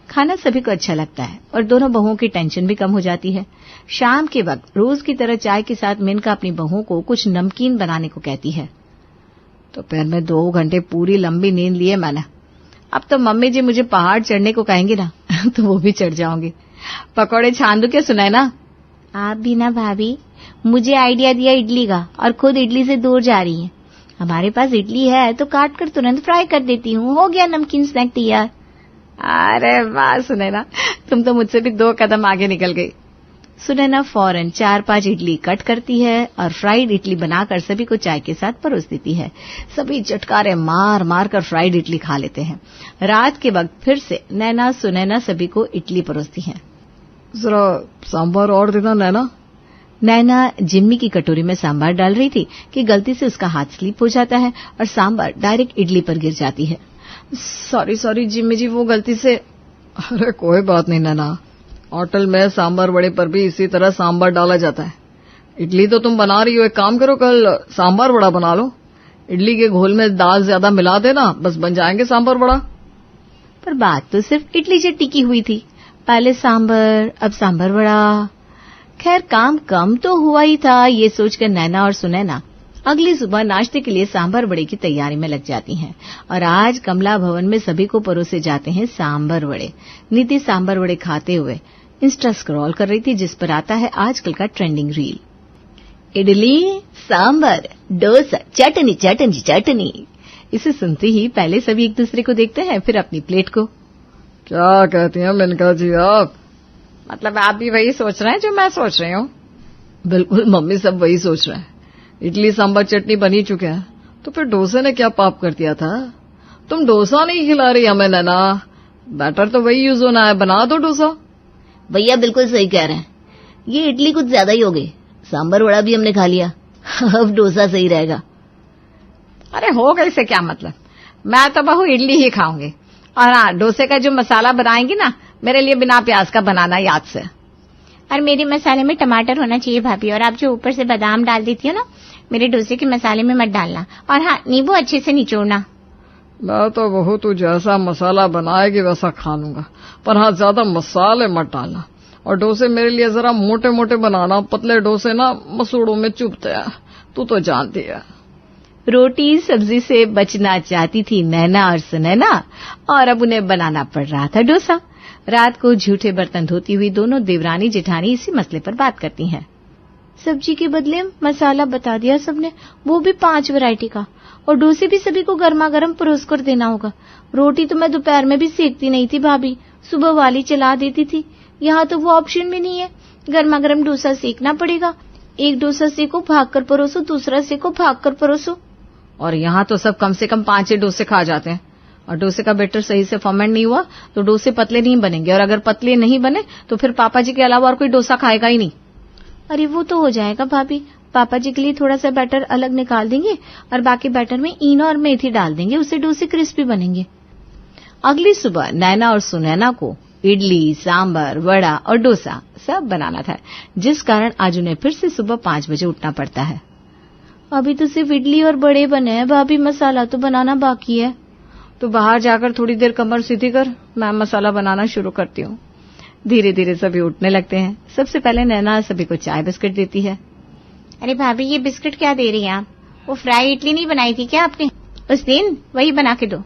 खाना सभी को अच्छा लगता है और दोनों बहुओं की टेंशन भी कम हो जाती है। शाम के वक्त रोज की तरह चाय के साथ मेनका अपनी बहू को कुछ नमकीन बनाने को कहती है। दोपहर में 2 घंटे पूरी लंबी नींद लिए मैंने। अब तो मम्मी जी मुझे पहाड़ चढ़ने को कहेंगी ना तो वो भी चढ़ जाऊंगी। पकौड़े छान दूं क्या सुनैना? आप भी ना भाभी, मुझे आइडिया दिया इडली का और खुद इडली से दूर जा रही है। हमारे पास इडली है तो काट कर तुरंत फ्राई कर देती हूँ, हो गया नमकीन स्नैक तैयार। अरे वाह सुनैना, तुम तो मुझसे भी 2 कदम आगे निकल गई। सुनैना फौरन 4-5 इडली कट करती है और फ्राइड इडली बनाकर सभी को चाय के साथ परोस देती है। सभी चटकारे मार मार कर फ्राइड इडली खा लेते हैं। रात के वक्त फिर से नैना सुनैना सभी को इडली परोसती हैं। जरा सांभर और देना नैना। नैना जिम्मी की कटोरी में सांभर डाल रही थी कि गलती से उसका हाथ स्लिप हो जाता है और सांभर डायरेक्ट इडली पर गिर जाती है। सॉरी जिम्मी जी, वो गलती से। अरे कोई बात नहीं नैना, होटल में सांभर वड़े पर भी इसी तरह सांभर डाला जाता है। इडली तो तुम बना रही हो, एक काम करो कल सांभर वड़ा बना लो। इडली के घोल में दाल ज्यादा मिला देना, बस बन जाएंगे सांभर वड़ा। पर बात तो सिर्फ इडली से टिकी हुई थी, पहले सांभर अब सांभर वड़ा। खैर काम कम तो हुआ ही था, ये सोचकर नैना और सुनैना अगली सुबह नाश्ते के लिए सांभर वड़े की तैयारी में लग जाती हैं और आज कमला भवन में सभी को परोसे जाते हैं सांभर वड़े। नीति सांभर वड़े खाते हुए इंस्टा स्क्रॉल कर रही थी जिस पर आता है आजकल का ट्रेंडिंग रील। इडली, सांभर, डोसा, चटनी चटनी चटनी। इसे सुनते ही पहले सभी एक दूसरे को देखते हैं, फिर अपनी प्लेट को। क्या कहती हैं मेनका जी आप? मतलब आप भी वही सोच रहे हैं जो मैं सोच रही हूँ? बिल्कुल मम्मी, सब वही सोच रहे हैं। इडली सांभर चटनी बन ही चुके हैं, तो फिर डोसे ने क्या पाप कर दिया था? तुम डोसा नहीं खिला रही हमें नैना, बैटर तो वही यूज होना है, बना दो डोसा। भैया बिल्कुल सही कह रहे हैं, ये इडली कुछ ज्यादा ही हो गई। सांभर वड़ा भी हमने खा लिया, अब डोसा सही रहेगा। अरे हो गई से क्या मतलब, मैं तो बहू इडली ही खाऊंगी। और हाँ, डोसे का जो मसाला बनाएंगी ना, मेरे लिए बिना प्याज का बनाना याद से। और मेरे मसाले में टमाटर होना चाहिए भाभी, और आप जो ऊपर से बादाम डाल देती हो ना, मेरे डोसे के मसाले में मत डालना। और हाँ, नींबू अच्छे से निचोड़ना। मैं तो बहू तू जैसा मसाला बनाएगी वैसा खा लूंगा, पर हाँ ज्यादा मसाले मत डालना। और डोसे मेरे लिए जरा मोटे मोटे बनाना, पतले डोसे ना मसूड़ों में चुभते हैं, तू तो जानती है। रोटी सब्जी से बचना चाहती थी नैना और सुनैना, और अब उन्हें बनाना पड़ रहा था डोसा। रात को झूठे बर्तन धोती हुई दोनों देवरानी जेठानी इसी मसले पर बात करती हैं। सब्जी के बदले मसाला बता दिया सबने, वो भी 5 वैरायटी का, और डोसे भी सभी को गर्मा गर्म परोस कर देना होगा। रोटी तो मैं दोपहर में भी सेकती नहीं थी भाभी, सुबह वाली चला देती थी। यहाँ तो वो ऑप्शन भी नहीं है, गर्मा गर्म डोसा सेकना पड़ेगा। एक डोसा सेको भाग कर परोसो, दूसरा सेको भाग कर परोसो। और यहाँ तो सब कम से कम 5 डोसे खा जाते हैं, और डोसे का बैटर सही से फर्मेंट नहीं हुआ तो डोसे पतले नहीं बनेंगे, और अगर पतले नहीं बने तो फिर पापा जी के अलावा और कोई डोसा खाएगा ही नहीं। अरे वो तो हो जाएगा भाभी, पापा जी के लिए थोड़ा सा बैटर अलग निकाल देंगे और बाकी बैटर में ईनो और मेथी डाल देंगे, उससे डोसे क्रिस्पी बनेंगे। अगली सुबह नैना और सुनैना को इडली, सांभर, वड़ा और डोसा सब बनाना था, जिस कारण आज उन्हें फिर से सुबह 5 बजे उठना पड़ता है। अभी तो सिर्फ इडली और बड़े बने हैं भाभी, मसाला तो बनाना बाकी है। तो बाहर जाकर थोड़ी देर कमर सीधी कर, मैं मसाला बनाना शुरू करती हूँ। धीरे धीरे सभी उठने लगते हैं। सबसे पहले नैना सभी को चाय बिस्किट देती है। अरे भाभी, ये बिस्किट क्या दे रही हैं आप? वो फ्राई इडली नहीं बनाई थी क्या आपने उस दिन? वही बना के दो।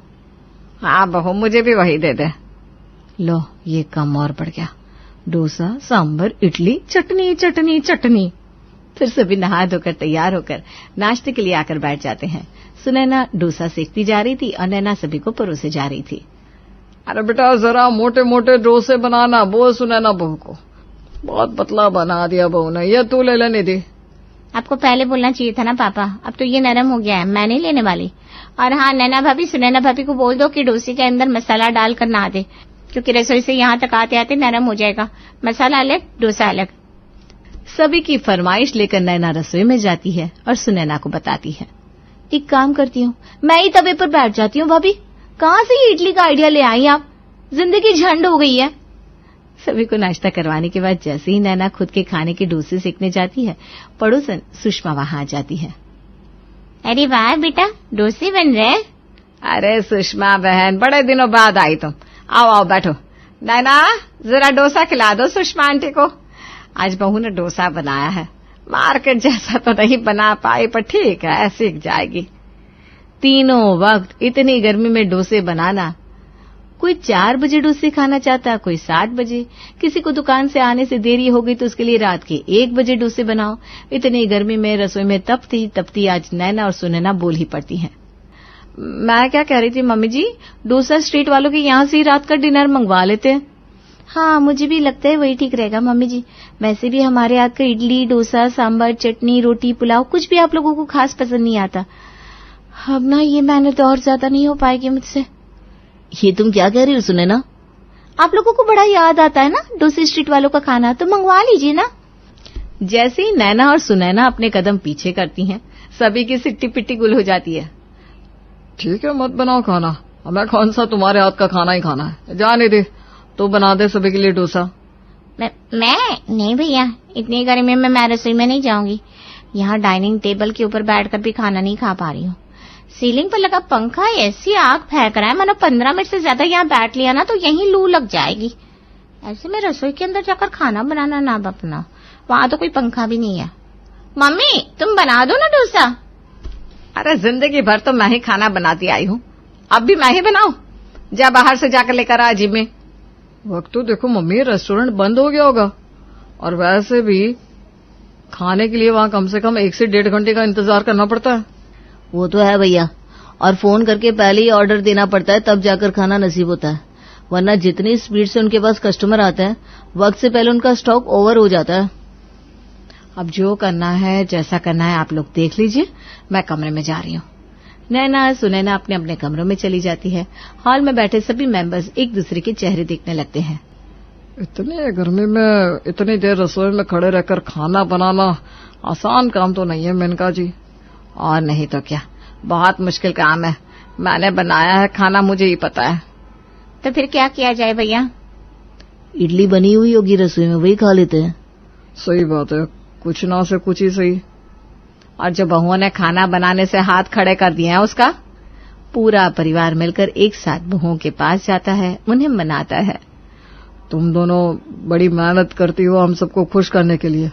हाँ बहू, मुझे भी वही दे दे। लो, ये कम और बढ़ गया। डोसा, सांभर, इडली, चटनी चटनी चटनी। फिर सभी नहा धोकर तैयार होकर नाश्ते के लिए आकर बैठ जाते हैं। सुनैना डोसा सेकती जा रही थी और नैना सभी को परोसे जा रही थी। अरे बेटा जरा मोटे मोटे डोसे बनाना, बोल सुनैना बहू को। बहुत पतला बना दिया बहू ने, ये तू ले लेने दी। आपको पहले बोलना चाहिए था ना पापा, अब तो ये नरम हो गया है, मैं नहीं लेने वाली। और हाँ, नैना भाभी, सुनैना भाभी को बोल दो कि डोसे के अंदर मसाला डालकर ना दे, क्योंकि रसोई से यहाँ तक आते आते नरम हो जाएगा। मसाला अलग, डोसा अलग। सभी की फरमाइश लेकर नैना रसोई में जाती है और सुनैना को बताती है। एक काम करती हूँ, मैं ही तवे पर बैठ जाती हूँ। भाभी, कहाँ से ये इडली का आइडिया ले आई आप? जिंदगी झंड हो गई है। सभी को नाश्ता करवाने के बाद जैसे ही नैना खुद के खाने की डोसे सेकने जाती है, पड़ोसन सुषमा वहां आ जाती है। अरे वाह बेटा, डोसे बन रहे हैं। अरे सुषमा बहन, बड़े दिनों बाद आई तुम। आओ आओ बैठो। नैना, जरा डोसा खिला दो सुषमा आंटी को। आज बहू ने डोसा बनाया है, मार्केट जैसा तो नहीं बना पाई, पर ठीक है, सीख जाएगी। तीनों वक्त इतनी गर्मी में डोसे बनाना। कोई 4 बजे डोसे खाना चाहता, कोई 7 बजे। किसी को दुकान से आने से देरी हो गई तो उसके लिए रात के 1 बजे डोसे बनाओ। इतनी गर्मी में रसोई में तपती तपती आज नैना और सुनैना बोल ही पड़ती हैं। मैं क्या कह रही थी मम्मी जी, डोसा स्ट्रीट वालों के यहाँ से ही रात का डिनर मंगवा लेते हैं। हाँ, मुझे भी लगता है वही ठीक रहेगा मम्मी जी। वैसे भी हमारे हाथ का इडली, डोसा, सांभर, चटनी, रोटी, पुलाव कुछ भी आप लोगों को खास पसंद नहीं आता। अब ना ये मेहनत और ज्यादा नहीं हो पाएगी मुझसे। ये तुम क्या कह रही हो सुनैना? आप लोगों को बड़ा याद आता है ना डोसे स्ट्रीट वालों का खाना, तो मंगवा लीजिए ना। जैसे ही नैना और सुनैना अपने कदम पीछे करती हैं, सभी की सिट्टी पिट्टी गुल हो जाती है। ठीक है, मत बनाओ खाना, हमें कौन सा तुम्हारे हाथ का खाना ही खाना है। जाने दे, तो बना दे सभी के लिए डोसा। मैं नहीं भैया, इतनी गर्मी में मैं रसोई में नहीं जाऊंगी। यहाँ डाइनिंग टेबल के ऊपर बैठकर भी खाना नहीं खा पा रही हूँ। सीलिंग पर लगा पंखा ऐसी आग फेंक रहा है, मानो 15 मिनट से ज्यादा यहाँ बैठ लिया ना तो यहीं लू लग जाएगी। ऐसे में रसोई के अंदर जाकर खाना बनाना ना बपना, वहां तो कोई पंखा भी नहीं है। मम्मी, तुम बना दो ना डोसा। अरे जिंदगी भर तो मैं ही खाना बनाती आई हूँ, अब भी मैं ही बनाऊं? जा बाहर से जाकर लेकर आ जिम में। वक्त तो देखो मम्मी, रेस्टोरेंट बंद हो गया होगा, और वैसे भी खाने के लिए वहाँ कम से कम 1 से 1.5 घंटे का इंतजार करना पड़ता है। वो तो है भैया, और फोन करके पहले ही ऑर्डर देना पड़ता है, तब जाकर खाना नसीब होता है। वरना जितनी स्पीड से उनके पास कस्टमर आते हैं, वक्त से पहले उनका स्टॉक ओवर हो जाता है। अब जो करना है, जैसा करना है आप लोग देख लीजिए, मैं कमरे में जा रही हूँ। नैना सुनैना अपने अपने कमरों में चली जाती है। हॉल में बैठे सभी मेंबर्स एक दूसरे के चेहरे देखने लगते हैं। इतने गर्मी में इतनी देर रसोई में खड़े रहकर खाना बनाना आसान काम तो नहीं है मेनका जी। और नहीं तो क्या, बहुत मुश्किल काम है। मैंने बनाया है खाना, मुझे ही पता है। तो फिर क्या किया जाए भैया? इडली बनी हुई होगी रसोई में, वही खा लेते हैं। सही बात है, कुछ ना से कुछ ही सही। और जो बहुओं ने खाना बनाने से हाथ खड़े कर दिए हैं, उसका पूरा परिवार मिलकर एक साथ बहुओं के पास जाता है, उन्हें मनाता है। तुम दोनों बड़ी मेहनत करती हो हम सबको खुश करने के लिए,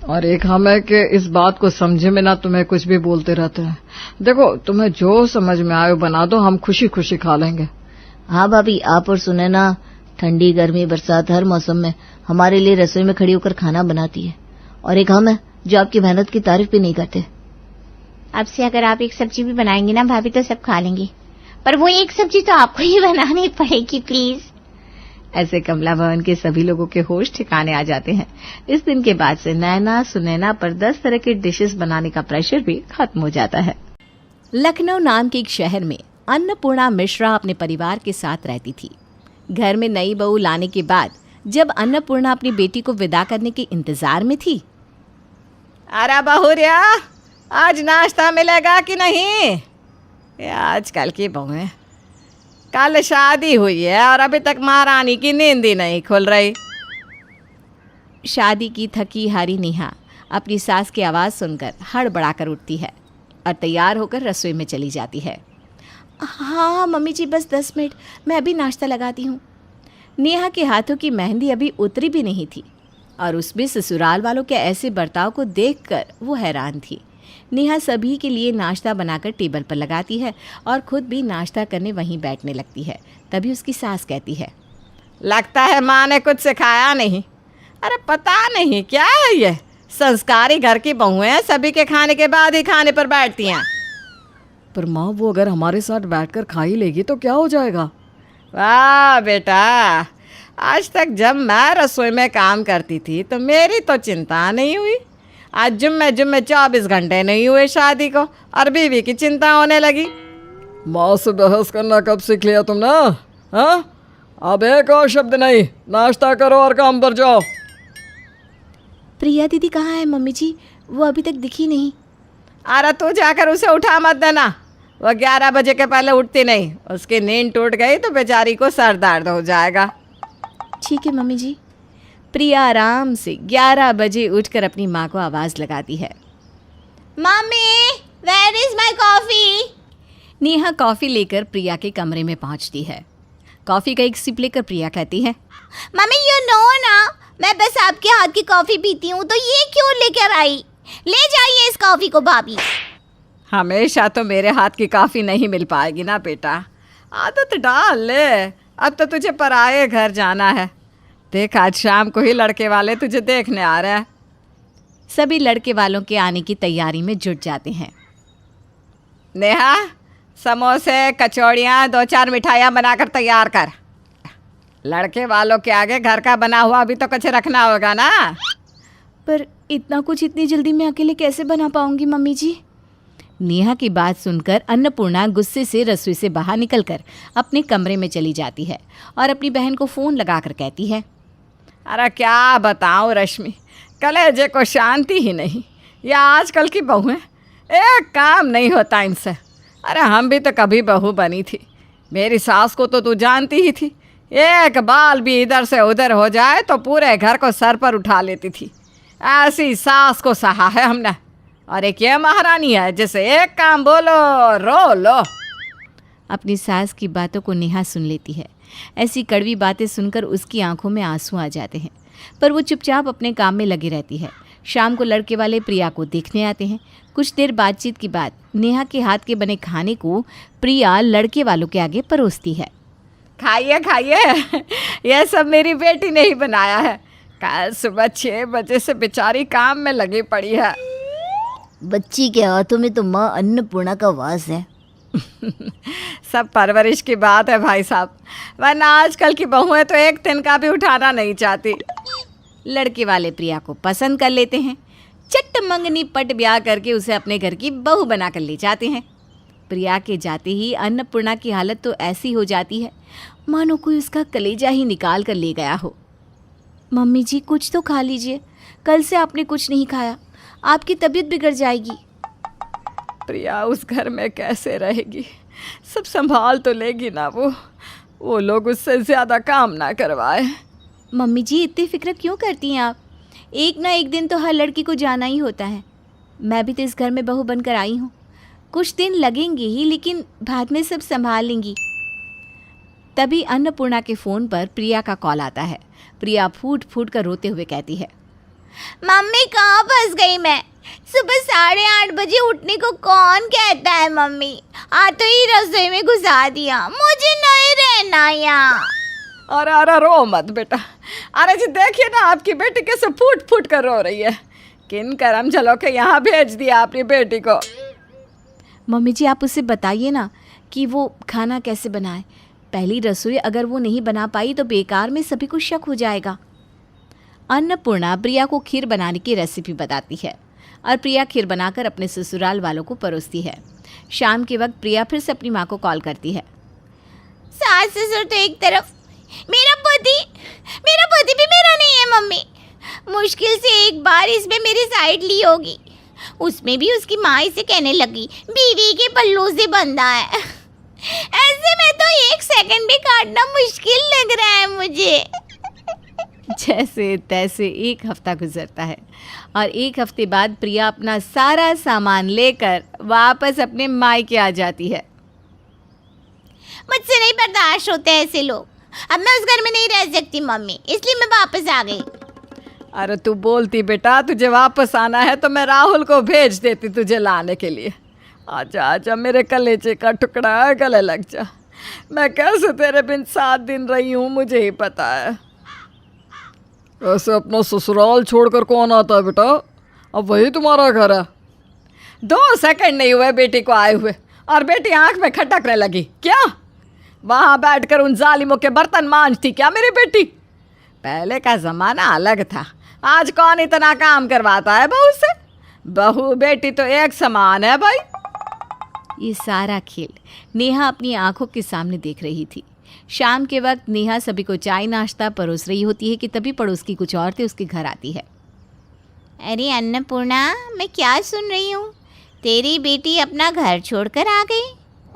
और एक हम है कि इस बात को समझे में ना तुम्हें कुछ भी बोलते रहते हैं। देखो, तुम्हें जो समझ में आए बना दो, हम खुशी खुशी खा लेंगे। हाँ भाभी, आप और सुनैना ठंडी, गर्मी, बरसात हर मौसम में हमारे लिए रसोई में खड़ी होकर खाना बनाती है। और एक हम है जो आपकी मेहनत की तारीफ भी नहीं करते। अब से अगर आप एक सब्जी भी बनाएंगी ना भाभी, तो सब खा लेंगी, पर वो एक सब्जी तो आपको ही बनानी पड़ेगी प्लीज। ऐसे कमला भवन के सभी लोगों के होश ठिकाने आ जाते हैं। इस दिन के बाद से नैना सुनैना पर 10 तरह के डिशेस बनाने का प्रेशर भी खत्म हो जाता है। लखनऊ नाम के एक शहर में अन्नपूर्णा मिश्रा अपने परिवार के साथ रहती थी। घर में नई बहू लाने के बाद जब अन्नपूर्णा अपनी बेटी को विदा करने के इंतजार में थी। अरे बहुरिया, आज नाश्ता मिलेगा कि नहीं? ये आजकल की बहू है, कल शादी हुई है और अभी तक महारानी की नींद ही नहीं खुल रही। शादी की थकी हारी नेहा अपनी सास की आवाज सुनकर हड़बड़ाकर उठती है और तैयार होकर रसोई में चली जाती है। हाँ मम्मी जी, बस 10 मिनट, मैं अभी नाश्ता लगाती हूँ। नेहा के हाथों की मेहंदी अभी उतरी भी नहीं थी और उसमें ससुराल वालों के ऐसे बर्ताव को देखकर वो हैरान थी। नेहा सभी के लिए नाश्ता बनाकर टेबल पर लगाती है और खुद भी नाश्ता करने वहीं बैठने लगती है। तभी उसकी सास कहती है, लगता है माँ ने कुछ सिखाया नहीं। अरे पता नहीं क्या है ये, संस्कारी घर की बहुएं सभी के खाने के बाद ही खाने पर बैठती हैं। पर माँ, वो अगर हमारे साथ बैठकर खा ही लेगी तो क्या हो जाएगा? वाह बेटा, आज तक जब मैं रसोई में काम करती थी तो मेरी तो चिंता नहीं हुई। आज जुम्मे 24 घंटे नहीं हुए शादी को और बीवी की चिंता होने लगी। माँ से बहस करना कब सीख लिया तुम ना? हाँ, अब एक और शब्द नहीं, नाश्ता करो और काम पर जाओ। प्रिया दीदी कहाँ है मम्मी जी? वो अभी तक दिखी नहीं। अरे तू जाकर उसे उठा मत देना, वो 11 बजे के पहले उठती नहीं। उसकी नींद टूट गई तो बेचारी को सर दर्द हो जाएगा। ठीक है मम्मी जी। प्रिया आराम से 11 बजे उठकर अपनी माँ को आवाज़ लगाती है। Mummy, where is my coffee? Neha coffee लेकर प्रिया के कमरे में पहुंचती है। कॉफ़ी का एक सिप लेकर प्रिया कहती है, मम्मी यू नो ना, मैं बस आपके हाथ की कॉफी पीती हूँ, तो ये क्यों लेकर आई? ले जाइए इस कॉफी को भाभी। हमेशा तो मेरे हाथ की कॉफ़ी नहीं मिल पाएगी ना बेटा, आदत डाल ले। अब तो तुझे पराये घर जाना है। देख आज शाम को ही लड़के वाले तुझे देखने आ रहे हैं। सभी लड़के वालों के आने की तैयारी में जुट जाते हैं। नेहा, समोसे, कचौड़ियाँ, 2-4 मिठाइयाँ बनाकर तैयार कर। लड़के वालों के आगे घर का बना हुआ भी तो कुछ रखना होगा ना। पर इतना कुछ इतनी जल्दी मैं अकेले कैसे बना पाऊंगी मम्मी जी? नेहा की बात सुनकर अन्नपूर्णा गुस्से से रसोई से बाहर निकलकर अपने कमरे में चली जाती है और अपनी बहन को फ़ोन लगाकर कहती है, अरे क्या बताऊँ रश्मि, कलेजे को शांति ही नहीं। या आजकल की बहुएं, एक काम नहीं होता इनसे। अरे हम भी तो कभी बहू बनी थी। मेरी सास को तो तू जानती ही थी, एक बाल भी इधर से उधर हो जाए तो पूरे घर को सर पर उठा लेती थी। ऐसी सास को सहा है हमने। और एक ये महारानी है जिसे एक काम बोलो रो लो। अपनी सास की बातों को नेहा सुन लेती है। ऐसी कड़वी बातें सुनकर उसकी आंखों में आंसू आ जाते हैं, पर वो चुपचाप अपने काम में लगी रहती है। शाम को लड़के वाले प्रिया को देखने आते हैं। कुछ देर बातचीत के बाद नेहा के हाथ के बने खाने को प्रिया लड़के वालों के आगे परोसती है। खाइए खाइए, यह सब मेरी बेटी ने ही बनाया है। कल सुबह 6 बजे से बेचारी काम में लगी पड़ी है। बच्ची के हाथों में तो माँ अन्नपूर्णा का वास है। सब परवरिश की बात है भाई साहब, वरना आजकल की बहुएं तो एक तिनका भी उठाना नहीं चाहती। लड़के वाले प्रिया को पसंद कर लेते हैं। चट मंगनी पट ब्याह करके उसे अपने घर की बहू बनाकर ले जाते हैं। प्रिया के जाते ही अन्नपूर्णा की हालत तो ऐसी हो जाती है मानो कोई उसका कलेजा ही निकाल कर ले गया हो। मम्मी जी कुछ तो खा लीजिए, कल से आपने कुछ नहीं खाया, आपकी तबीयत बिगड़ जाएगी। प्रिया उस घर में कैसे रहेगी? सब संभाल तो लेगी ना वो लोग उससे ज़्यादा काम ना करवाए। मम्मी जी इतनी फिक्र क्यों करती हैं आप? एक ना एक दिन तो हर लड़की को जाना ही होता है। मैं भी तो इस घर में बहू बनकर आई हूँ। कुछ दिन लगेंगे ही, लेकिन बाद में सब संभाल लेंगी। तभी अन्नपूर्णा के फ़ोन पर प्रिया का कॉल आता है। प्रिया फूट फूट कर रोते हुए कहती है, मम्मी कहाँ फंस गई मैं? सुबह 8:30 बजे उठने को कौन कहता है मम्मी? तो ही रसोई में घुसा दिया, मुझे नहीं रहना यहाँ। अरे रो मत बेटा। अरे जी देखिए ना आपकी बेटी कैसे फूट फूट कर रो रही है। किन करम चलो के यहाँ भेज दिया अपनी बेटी को। मम्मी जी आप उससे बताइए ना कि वो खाना कैसे बनाए। पहली रसोई अगर वो नहीं बना पाई तो बेकार में सभी को शक हो जाएगा। अन्नपूर्णा प्रिया को खीर बनाने की रेसिपी बताती है और प्रिया खीर बनाकर अपने ससुराल वालों को परोसती है। शाम के वक्त प्रिया फिर से अपनी माँ को कॉल करती है। सास ससुर तो एक तरफ, मेरा पति भी मेरा नहीं है मम्मी। मुश्किल से एक बार इसमें मेरी साइड ली होगी, उसमें भी उसकी माँ इसे कहने लगी बीवी के पल्लू से बंधा है। ऐसे में तो 1 सेकंड भी काटना मुश्किल लग रहा है मुझे। जैसे तैसे 1 हफ्ता गुजरता है और 1 हफ्ते बाद प्रिया अपना सारा सामान लेकर वापस अपने मायके आ जाती है। मुझसे नहीं बर्दाश्त होते ऐसे लोग। अब मैं उस घर में नहीं रह सकती मम्मी, इसलिए मैं वापस आ गई। अरे तू बोलती बेटा तुझे वापस आना है तो मैं राहुल को भेज देती तुझे लाने के लिए। आजा आजा मेरे कलेजे का टुकड़ा, गले लग जा। मैं कैसे तेरे बिन 7 दिन रही हूँ मुझे ही पता है। ऐसे अपना ससुराल छोड़कर कौन आता है बेटा? अब वही तुम्हारा घर है। 2 सेकंड नहीं हुए बेटी को आए हुए और बेटी आंख में खटकने लगी। क्या वहां बैठकर उन जालिमों के बर्तन मांजती क्या मेरी बेटी? पहले का जमाना अलग था, आज कौन इतना काम करवाता है बहू से? बहू बेटी तो एक समान है भाई। ये सारा खेल नेहा अपनी आंखों के सामने देख रही थी। शाम के वक्त नेहा सभी को चाय नाश्ता परोस रही होती है कि तभी पड़ोस की कुछ औरतें उसके घर आती है। अरे अन्नपूर्णा, मैं क्या सुन रही हूँ? तेरी बेटी अपना घर छोड़कर आ गई?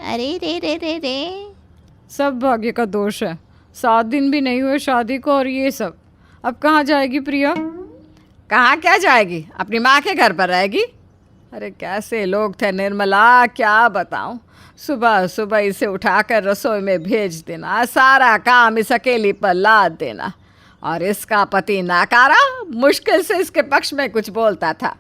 अरे रे रे रे रे। सब भाग्य का दोष है। 7 दिन भी नहीं हुए शादी को और ये सब। अब कहाँ जाएगी प्रिया? कहाँ क्या जाएगी? अपनी माँ के घर पर रहेगी। अरे कैसे लोग थे निर्मला, क्या बताऊं। सुबह सुबह इसे उठाकर रसोई में भेज देना, सारा काम इस अकेली पर लाद देना, और इसका पति नाकारा मुश्किल से इसके पक्ष में कुछ बोलता था।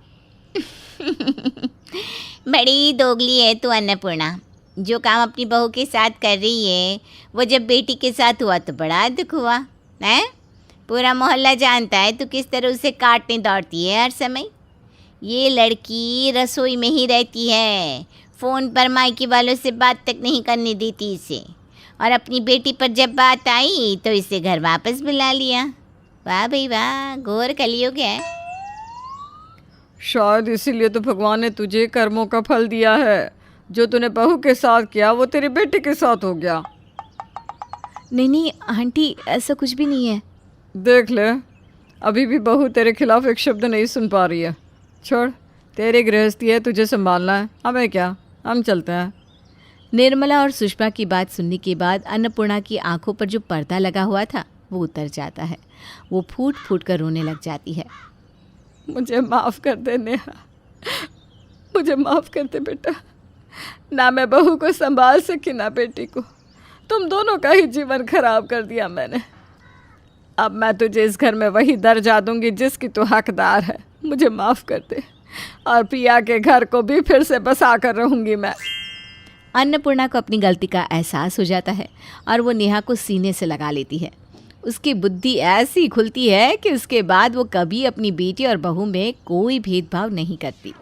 बड़ी दोगली है तू अन्नपूर्णा। जो काम अपनी बहू के साथ कर रही है वो जब बेटी के साथ हुआ तो बड़ा दुख हुआ है। पूरा मोहल्ला जानता है तू किस तरह उसे काटने दौड़ती है हर समय। ये लड़की रसोई में ही रहती है, फ़ोन पर मायके वालों से बात तक नहीं करने देती इसे, और अपनी बेटी पर जब बात आई तो इसे घर वापस बुला लिया। वाह भाई वाह, घोर कलयुग है। शायद इसीलिए तो भगवान ने तुझे कर्मों का फल दिया है। जो तूने बहू के साथ किया वो तेरी बेटी के साथ हो गया। नहीं आंटी, ऐसा कुछ भी नहीं है। देख ले, अभी भी बहू तेरे खिलाफ एक शब्द नहीं सुन पा रही है। छोड़, तेरी गृहस्थी है, तुझे संभालना है, हमें क्या, हम चलते हैं। निर्मला और सुषमा की बात सुनने के बाद अन्नपूर्णा की आंखों पर जो पर्दा लगा हुआ था वो उतर जाता है। वो फूट फूट कर रोने लग जाती है। मुझे माफ़ कर दे नेहा, मुझे माफ़ कर दे बेटा। ना मैं बहू को संभाल सकी ना बेटी को। तुम दोनों का ही जीवन खराब कर दिया मैंने। अब मैं तुझे इस घर में वही दर्जा दूंगी जिसकी तू हकदार है। मुझे माफ़ कर दे, और प्रिया के घर को भी फिर से बसा कर रहूंगी मैं। अन्नपूर्णा को अपनी गलती का एहसास हो जाता है और वो नेहा को सीने से लगा लेती है। उसकी बुद्धि ऐसी खुलती है कि उसके बाद वो कभी अपनी बेटी और बहू में कोई भेदभाव नहीं करती।